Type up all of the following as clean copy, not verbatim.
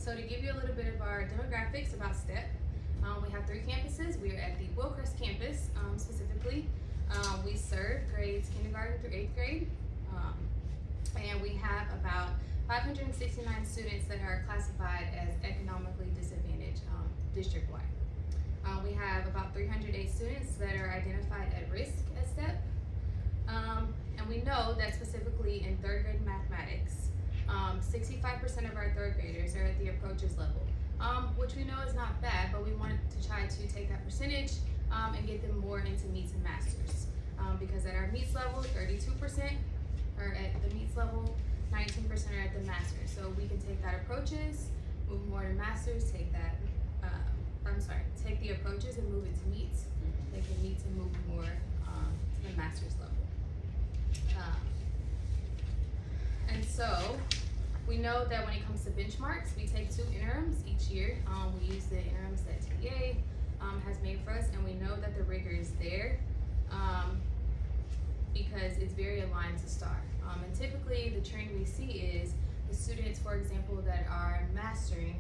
So to give you a little bit of our demographics about STEP, we have 3 campuses. We are at the Wilcrest campus specifically. We serve grades kindergarten through 8th grade. And we have about 569 students that are classified as economically disadvantaged district-wide. We have about 308 students that are identified at risk at STEP. And we know that specifically in 3rd grade mathematics, 65% of our 3rd graders are at the approaches level, which we know is not bad, but we wanted to try to take that percentage and get them more into meets and masters. Because at our meets level, 32% are at the meets level, 19% are at the masters. So we can take that approaches, move more to masters, take the approaches and move it to meets. They can meets and move more to the master's level. And so we know that when it comes to benchmarks, we take 2 interims each year. We use the interims that TA has made for us, and we know that the rigor is there because it's very aligned to STAR. And typically the trend we see is the students, for example, that are mastering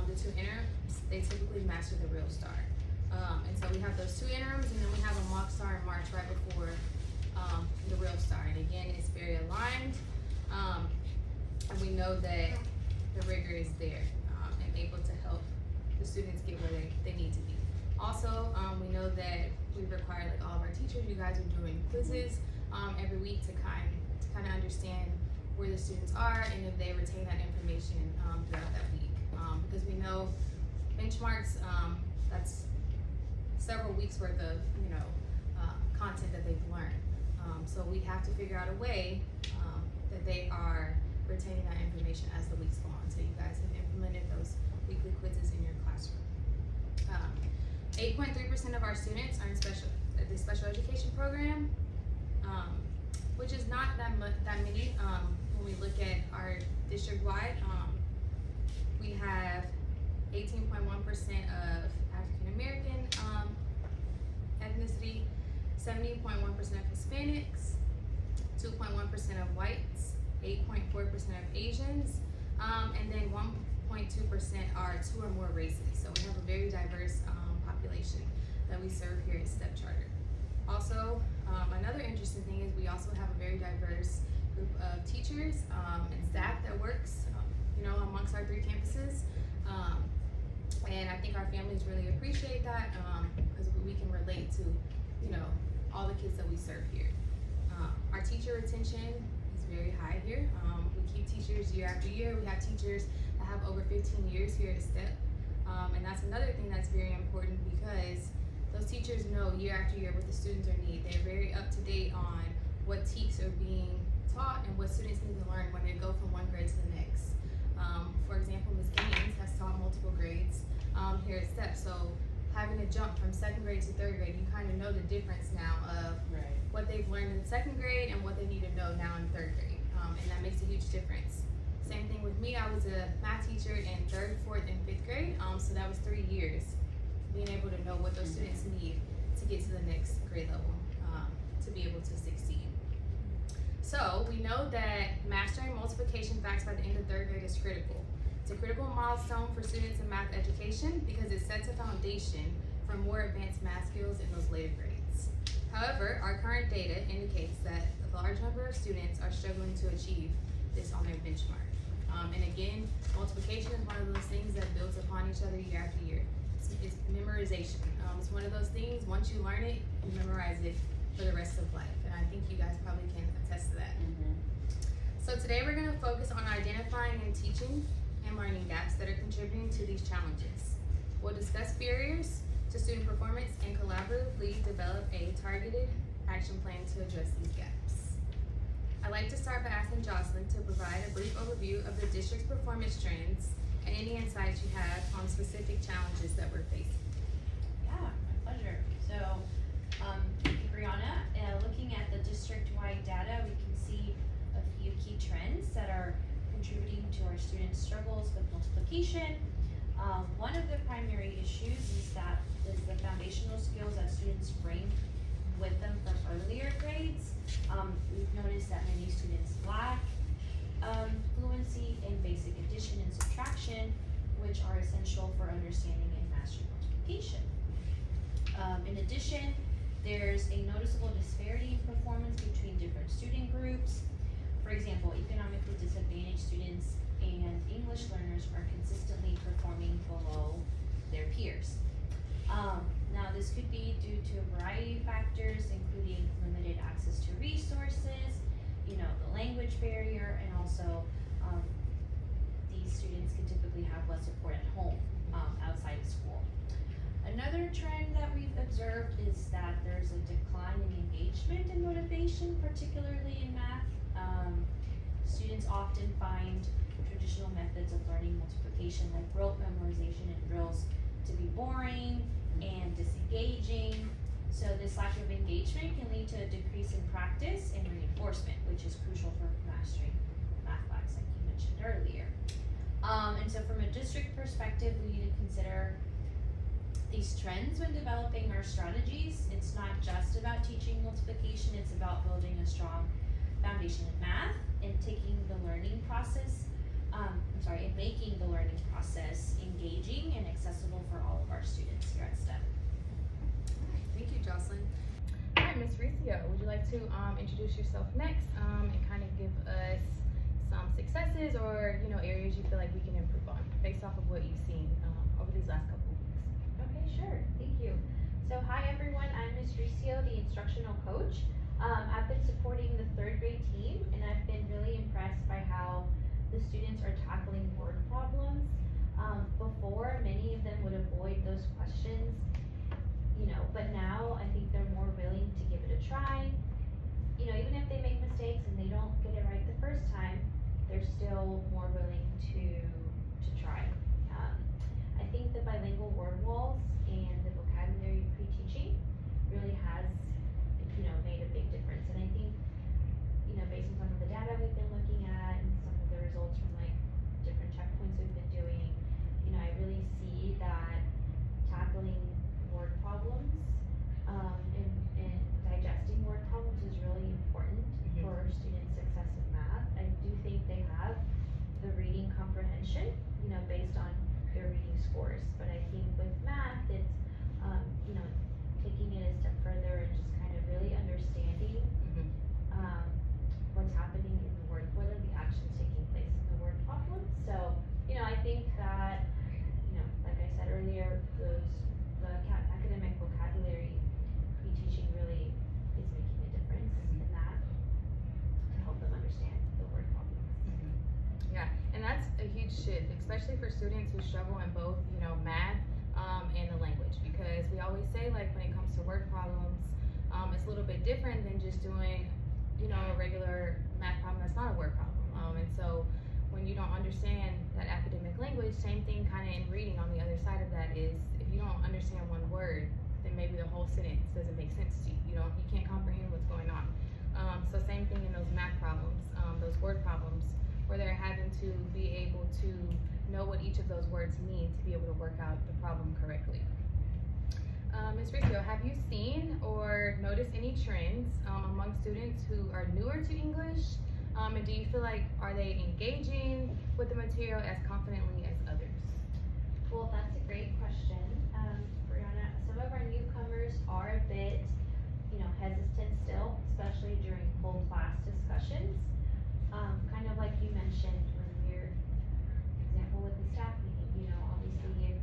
the 2 interims, they typically master the real STAR. And so we have those 2 interims, and then we have a mock STAR in March right before the real STAR. And again, it's very aligned, and we know that the rigor is there and able to help the students get where they need to be. Also, we know that we require, like all of our teachers, you guys are doing quizzes every week to kind of understand where the students are and if they retain that information throughout that week. Because we know benchmarks, that's several weeks worth of content that they've learned. So we have to figure out a way that they are retaining that information as the weeks go on. So you guys have implemented those weekly quizzes in your classroom. 8.3% of our students are in the special education program, which is not that many. When we look at our district-wide, we have 18.1% of African American ethnicity, 70.1% of Hispanics, 2.1% of whites, 8.4% of Asians, and then 1.2% are 2 or more races. So we have a very diverse population that we serve here at STEP Charter. Also, another interesting thing is we also have a very diverse group of teachers and staff that works amongst our 3 campuses. And I think our families really appreciate that because we can relate to, all the kids that we serve here. Our teacher retention is very high here. We keep teachers year after year. We have teachers that have over 15 years here at STEP. And that's another thing that's very important because those teachers know year after year what the students need. They're very up to date on what TEKs are being taught and what students need to learn when they go from one grade to the next. For example, Ms. Gaines has taught multiple grades here at STEP. So having to jump from 2nd grade to 3rd grade, you kind of know the difference now of what they've learned in 2nd grade and what they need to know now in 3rd grade. And that makes a huge difference. Same thing with me. I was a math teacher in 3rd, 4th, and 5th grade. So that was 3 years being able to know what those students need to get to the next grade level to be able to succeed. So we know that mastering multiplication facts by the end of 3rd grade is critical. It's a critical milestone for students in math education because it sets a foundation for more advanced math skills in those later grades. However, our current data indicates that a large number of students are struggling to achieve this on their benchmark. And again, multiplication is one of those things that builds upon each other year after year. It's memorization. It's one of those things, once you learn it, you memorize it for the rest of life. And I think you guys probably can attest to that. So today we're going to focus on identifying and teaching and learning gaps that are contributing to these challenges. We'll discuss barriers to student performance and collaboratively develop a targeted action plan to address these gaps. I'd like to start by asking Jocelyn to provide a brief overview of the district's performance trends and any insights you have on specific challenges that we're facing. Yeah, my pleasure. So, thank you, Brianna. Looking at the district-wide data, we can see a few key trends that are contributing to our students' struggles with multiplication. One of the primary issues is the foundational skills that students bring with them from earlier grades. We've noticed that many students lack fluency in basic addition and subtraction, which are essential for understanding and mastering multiplication. In addition, there's a noticeable disparity in performance between different student groups. For example, economically disadvantaged students and English learners are consistently performing below their peers. Now this could be due to a variety of factors, including limited access to resources, the language barrier, and also these students can typically have less support at home, outside of school. Another trend that we've observed is that there's a decline in engagement and motivation, particularly in math. Students often find traditional methods of learning multiplication, like rote memorization and drills, to be boring and disengaging. So this lack of engagement can lead to a decrease in practice and reinforcement, which is crucial for mastering mathematics, like you mentioned earlier. And so from a district perspective, we need to consider these trends when developing our strategies. It's not just about teaching multiplication, it's about building a strong foundation in math and taking the learning process, and making the learning process engaging and accessible for all of our students here at STEM. Thank you, Jocelyn. All right, Ms. Riccio, would you like to introduce yourself next and kind of give us some successes or areas you feel like we can improve on based off of what you've seen over these last couple of weeks? Okay, sure. Thank you. So hi everyone, I'm Ms. Riccio, the instructional coach. I've been supporting the 3rd grade team, and I've been really impressed by how the students are tackling word problems. Before, many of them would avoid those questions, but now I think they're more willing to give it a try. Even if they make mistakes and they don't get it right the first time, they're still more willing to try. I think the bilingual word walls and the vocabulary pre-teaching really has made a big difference. And I think, based on some of the data we've been looking at and some of the results from different checkpoints we've been doing, I really see that tackling word problems and digesting word problems is really important for student success in math. I do think they have the reading comprehension, based on their reading scores. But I think with math, it's taking it a step further and just kind of really understanding what's happening in the word, what are the actions taking place in the word problem. So, I think that, like I said earlier, the academic vocabulary pre-teaching really is making a difference in that to help them understand the word problems. Yeah, and that's a huge shift, especially for students who struggle in both, math and the language, because we always say when it comes to word problems, it's a little bit different than just doing, a regular math problem that's not a word problem. And so when you don't understand that academic language, same thing kind of in reading on the other side of that is, if you don't understand one word, then maybe the whole sentence doesn't make sense to you. You can't comprehend what's going on. So same thing in those math problems, those word problems, where they're having to be able to know what each of those words mean to be able to work out the problem correctly. Ms. Riccio, have you seen or noticed any trends among students who are newer to English? And do you feel like, are they engaging with the material as confidently as others? Well, that's a great question, Brianna. Some of our newcomers are a bit, hesitant still, especially during full class discussions. Kind of like you mentioned when we're, example with the staff meeting, obviously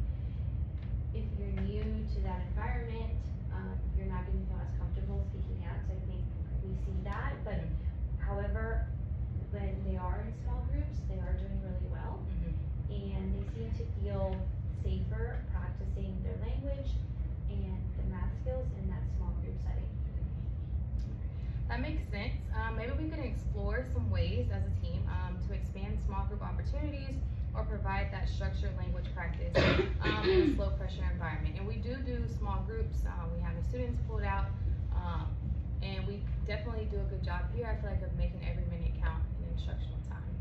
if you're new to that environment, you're not going to feel as comfortable speaking out. So I think we see that, but however, when they are in small groups, they are doing really well, and they seem to feel safer practicing their language and the math skills in that small group setting. That makes sense. Maybe we can explore some ways as a team to expand small group opportunities or provide that structured language practice in a slow pressure environment. And we do small groups. We have the students pulled out, and we definitely do a good job here, I feel like, of making every minute count in instructional time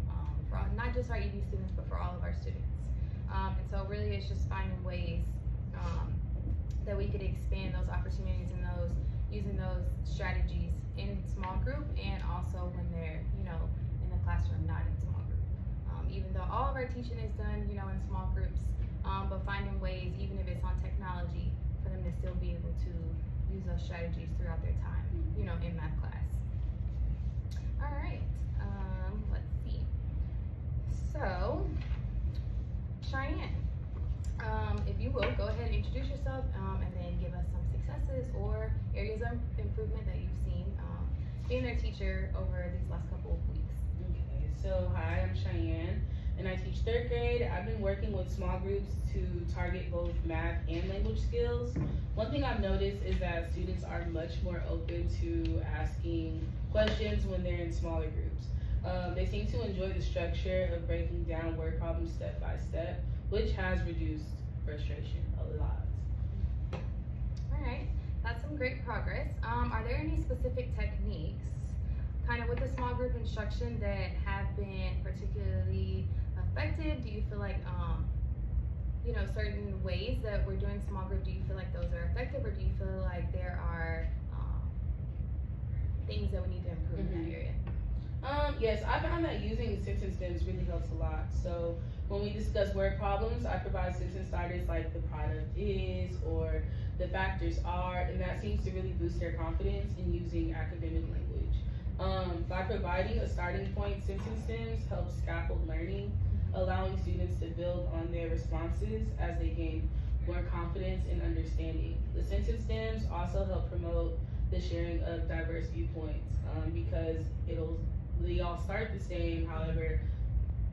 for all, not just our EB students, but for all of our students. And so really it's just finding ways that we could expand those opportunities and using those strategies in small group, and also when they're in the classroom, not in small group. Even though all of of our teaching is done, you know, in small groups, but finding ways, even if it's on technology, for them to still be able to use those strategies throughout their time, you know, in math class. All right, let's see. So, Cheyenne, if you will, go ahead and introduce yourself, and then give us some successes or areas of improvement that you've seen being a teacher over these last couple of weeks. Okay, so hi, I'm Cheyenne, and I teach 3rd grade. I've been working with small groups to target both math and language skills. One thing I've noticed is that students are much more open to asking questions when they're in smaller groups. They seem to enjoy the structure of breaking down word problems step by step, which has reduced frustration a lot. All right, that's some great progress. Are there any specific techniques, kind of with the small group instruction, that have been particularly effective? Do you feel like, you know, certain ways that we're doing small group, do you feel like those are effective, or do you feel like there are things that we need to improve in that area? Yes, I found that using sentence stems really helps a lot. So when we discuss word problems, I provide sentence starters like the product is or the factors are, and that seems to really boost their confidence in using academic language. By providing a starting point, sentence stems help scaffold learning, allowing students to build on their responses as they gain more confidence and understanding. The sentence stems also help promote the sharing of diverse viewpoints, because they all start the same, however,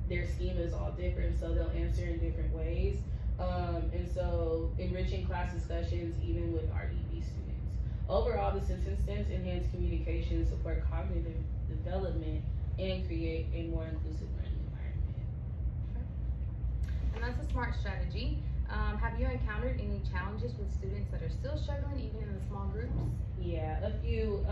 their schema is all different, so they'll answer in different ways. And so enriching class discussions even with our EB students. Overall, the sentence stems enhance communication, support cognitive development, and create a more inclusive learning environment. And that's a smart strategy. Have you encountered any challenges with students that are still struggling, even in the small groups? Yeah, a few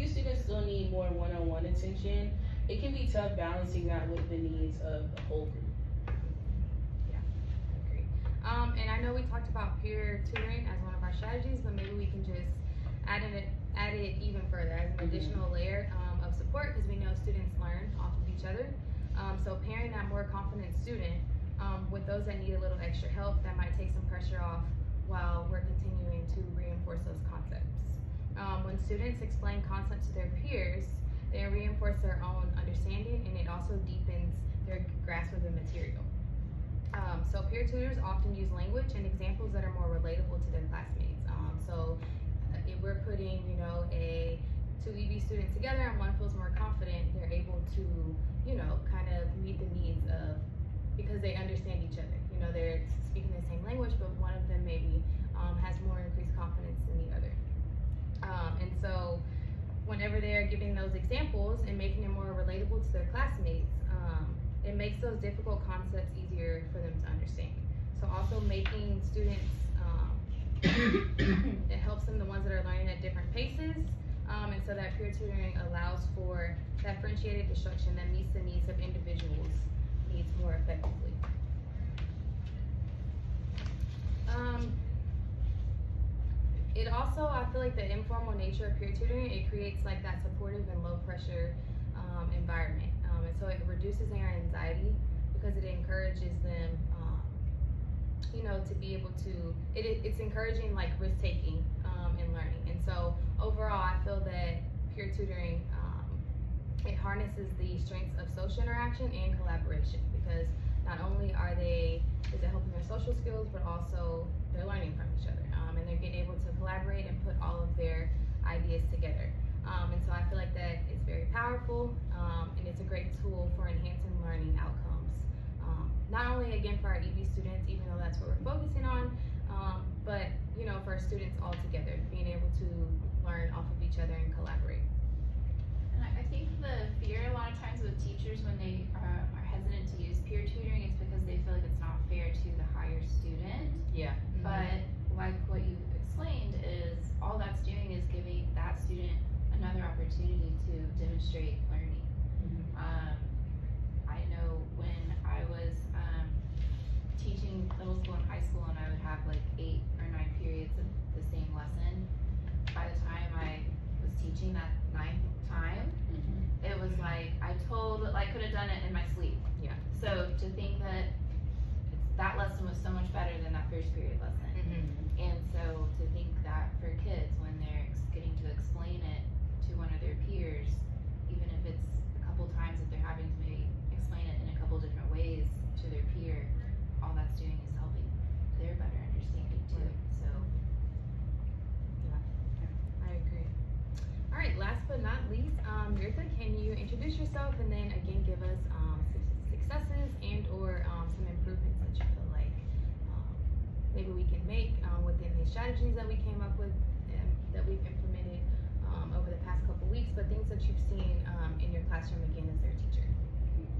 students still need more one-on-one attention. It can be tough balancing that with the needs of the whole group. Yeah, I agree. And I know we talked about peer tutoring as one of our strategies, but maybe we can just add it even further as an additional layer of support, because we know students learn off of each other. So pairing that more confident student with those that need a little extra help, that might take some pressure off while we're continuing to reinforce those concepts. When students explain concepts to their peers, they reinforce their own understanding, and it also deepens their grasp of the material. So peer tutors often use language and examples that are more relatable to their classmates. So if we're putting, you know, two EB students together and one feels more confident, they're able to, you know, kind of meet the needs of, because they understand each other. You know, they're speaking the same language, but one of them maybe has more increased confidence than the other. And so whenever they're giving those examples and making it more relatable to their classmates, it makes those difficult concepts easier for them to understand. So also making students, it helps them, the ones that are learning at different paces, and so that peer tutoring allows for differentiated instruction that meets the needs of individuals' needs more effectively. It also, I feel like the informal nature of peer tutoring, it creates like that supportive and low pressure environment. And so it reduces their anxiety because it encourages them, you know, to be able to, it's encouraging like risk taking and learning. And so overall, I feel that peer tutoring, it harnesses the strengths of social interaction and collaboration, because not only is it helping their social skills, but also they're learning from each other, and they're getting able to collaborate and put all of their ideas together. And so I feel like that is very powerful, and it's a great tool for enhancing learning outcomes. Not only again for our EB students, even though that's what we're focusing on, but you know, for our students all together, being able to learn off of each other and collaborate. And I think the fear a lot of times with teachers when they are hesitant to use peer tutoring, it's because they feel like it's not fair to the higher student. Yeah. But like what you explained is all that's doing is giving that student another opportunity to demonstrate learning. I know when I was teaching middle school and high school, and I would have like 8 or 9 periods of the same lesson, by the time I was teaching that 9th time, it was like I could have done it in my sleep. Yeah. So to think that first period lesson. And so to think that for kids, when they're getting to explain it to one of their peers, even if it's a couple times that they're having to maybe explain it in a couple different ways to their peer, all that's doing is helping their better understanding too. So I agree. All right, last but not least, Mirtha, can you introduce yourself and then again give us successes and or some improvements that you feel like maybe we can make within the strategies that we came up with and that we've implemented over the past couple weeks, but things that you've seen in your classroom again as their teacher.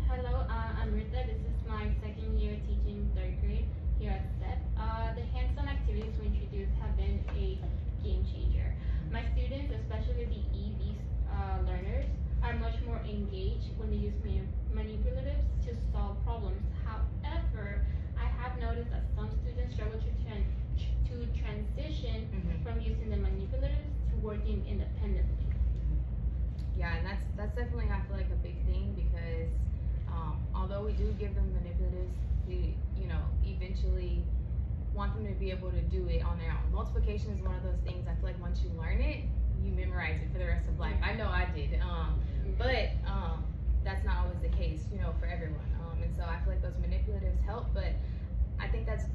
Hello, I'm Rita. This is my second year teaching third grade here at STEP. The hands-on activities we introduced have been a game changer. My students, especially the EV learners, are much more engaged when they use manipulatives to solve problems. However, I have noticed that some students struggle to transition from using the manipulatives to working independently. Yeah, and that's definitely, I feel like, a big thing because although we do give them manipulatives, we eventually want them to be able to do it on their own. Multiplication is one of those things I feel like once you learn it, you memorize it for the rest of life. I know I did, but that's not always the case, for everyone. And so I feel like those manipulatives help, but I think that's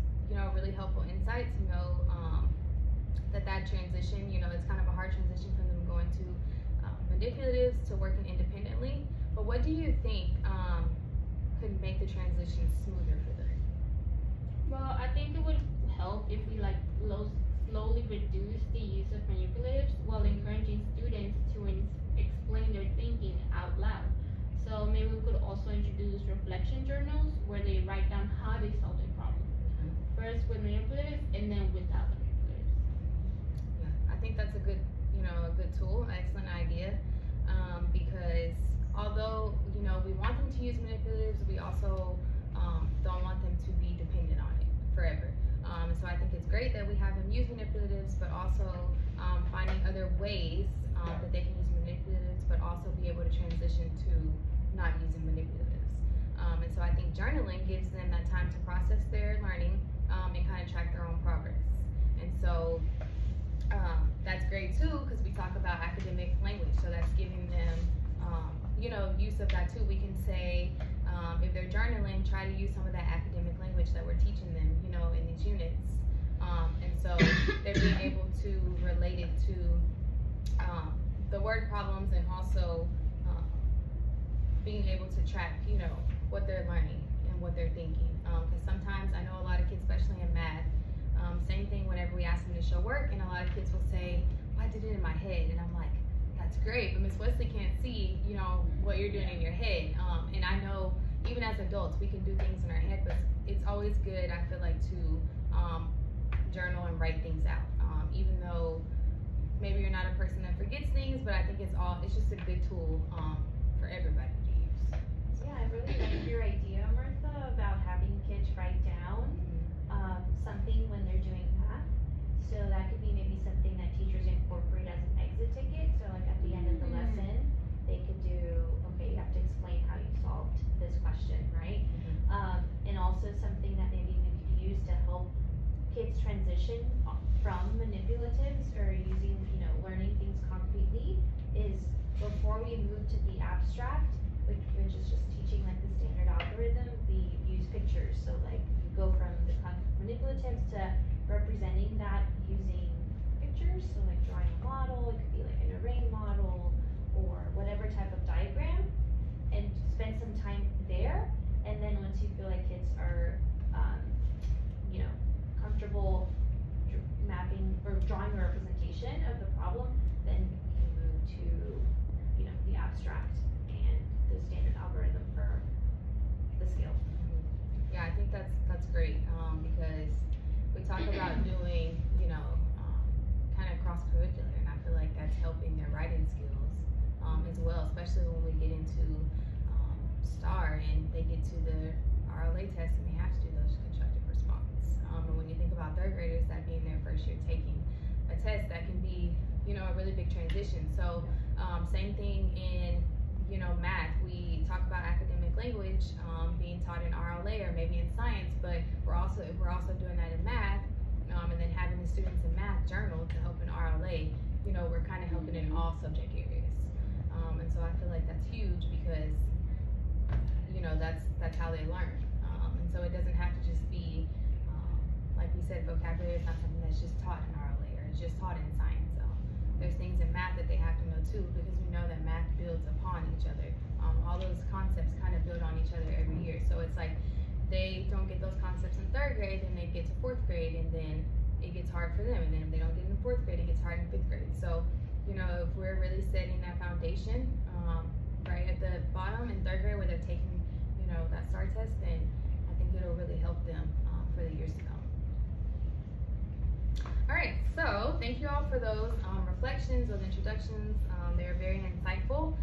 really helpful insight to know that transition, it's kind of a hard transition from them going to manipulatives to working independently. But what do you think could make the transition smoother for them? Well, I think it would help if we slowly reduce the use of manipulatives while encouraging students to explain their thinking out loud. So maybe we could also introduce reflection journals where they write down how they solve their problem. First with manipulatives and then without manipulatives. Yeah, I think that's a good, a good tool, excellent idea. Because although, we want them to use manipulatives, we also don't want them to be dependent on it forever. So I think it's great that we have them use manipulatives, but also finding other ways that they can use manipulatives, but also be able to transition to not using manipulatives. And so I think journaling gives them that time to process their learning and kind of track their own progress. And so that's great too, because we talk about academic language. So that's giving them, use of that too. We can say, if they're journaling, try to use some of that academic language that we're teaching them, in these units. And so they're being able to relate it to the word problems and also being able to track, what they're learning and what they're thinking. Because sometimes I know a lot of kids, especially in math, same thing whenever we ask them to show work, and a lot of kids will say, well, I did it in my head. And I'm like, that's great, but Miss Wesley can't see, what you're doing in your head. And I know even as adults, we can do things in our head, but it's always good, I feel like, to journal and write things out. Even though maybe you're not a person that forgets things, but I think it's just a good tool for everybody to use. Yeah, I really like your idea, Martha, about having kids write down something when they're doing math. So that could be maybe something that teachers incorporate as an exit ticket. So like at the end of the lesson, they could do, okay, you have to explain how you solved this question, right? And also something that maybe we could use to help kids transition from manipulatives or using, learning things concretely is before we move to the abstract, which is just teaching like the standard algorithm, we use pictures. So like you go from the manipulatives to representing that using pictures. So like drawing a model, it could be like an array model or whatever type of diagram, and spend some time there. And then once you feel like kids are, comfortable mapping or drawing a representation of the problem, then you can move to, the abstract and the standard algorithm for the scale. Yeah, I think that's great because we talk about doing, kind of cross-curricular, and I feel like that's helping their writing skills as well, especially when we get into STAR and they get to the RLA test and they have to do those constructive response. And when you think about third graders, that being their first year taking a test, that can be, a really big transition. So same thing in, math. We talk about academic language being taught in RLA or maybe in science, but we're also doing that in math, and then having the students in math journal to help in RLA, you know, we're kind of helping in all subject areas. And so I feel like that's huge because, you know, that's how they learn. And so it doesn't have to just be, like we said, vocabulary is not something that's just taught in RLA or it's just taught in science. There's things in math that they have to know too, because we know that math builds upon each other. All those concepts kind of build on each other every year. So it's like they don't get those concepts in 3rd grade, then they get to 4th grade, and then it gets hard for them. And then if they don't get in 4th grade, it gets hard in 5th grade. So, you know, if we're really setting that foundation right at the bottom in 3rd grade where they're taking, you know, that STAR test, then I think it'll really help them for the years to come. All right, so thank you all for those reflections, those introductions. They were very insightful.